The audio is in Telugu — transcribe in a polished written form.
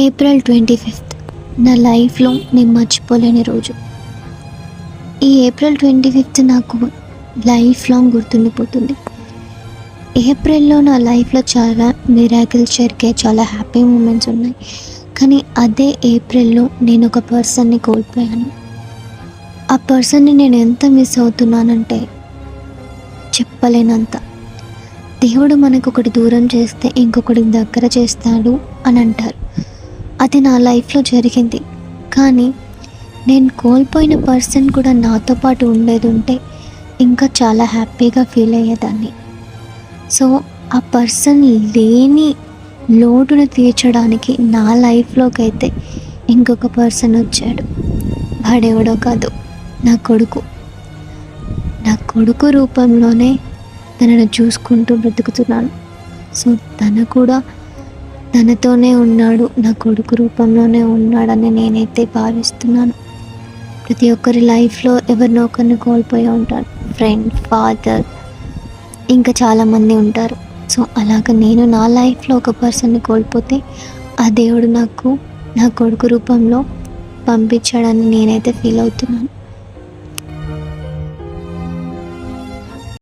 ఏప్రిల్ 25th నా లైఫ్లో నేను మర్చిపోలేని రోజు. ఈ ఏప్రిల్ 25th నాకు లైఫ్ లాంగ్ గుర్తుండిపోతుంది. ఏప్రిల్లో నా లైఫ్లో చాలా మిరాకిల్స్ జరిగాయి, చాలా హ్యాపీ మూమెంట్స్ ఉన్నాయి. కానీ అదే ఏప్రిల్లో నేను ఒక పర్సన్ని కోల్పోయాను. ఆ పర్సన్ని నేను ఎంత మిస్ అవుతున్నానంటే చెప్పలేనంత. దేవుడు మనకు ఒకటి దూరం చేస్తే ఇంకొకటి దగ్గర చేస్తాడు అని అంటారు. అది నా లైఫ్లో జరిగింది. కానీ నేను కోల్పోయిన పర్సన్ కూడా నాతో పాటు ఉండేది ఉంటే ఇంకా చాలా హ్యాపీగా ఫీల్ అయ్యేదాన్ని. సో ఆ పర్సన్ లేని లోటును తీర్చడానికి నా లైఫ్లోకి అయితే ఇంకొక పర్సన్ వచ్చాడు. వాడెవడో కాదు, నా కొడుకు. నా కొడుకు రూపంలోనే తనను చూసుకుంటూ బ్రతుకుతున్నాను. సో తను కూడా తనతోనే ఉన్నాడు, నా కొడుకు రూపంలోనే ఉన్నాడని నేనైతే భావిస్తున్నాను. ప్రతి ఒక్కరి లైఫ్లో ఎవరినో ఒకరిని కోల్పోయి ఉంటారు. ఫ్రెండ్, ఫాదర్, ఇంకా చాలామంది ఉంటారు. సో అలాగ నేను నా లైఫ్లో ఒక పర్సన్ని కోల్పోతే ఆ దేవుడు నాకు నా కొడుకు రూపంలో పంపించాడని నేనైతే ఫీల్ అవుతున్నాను.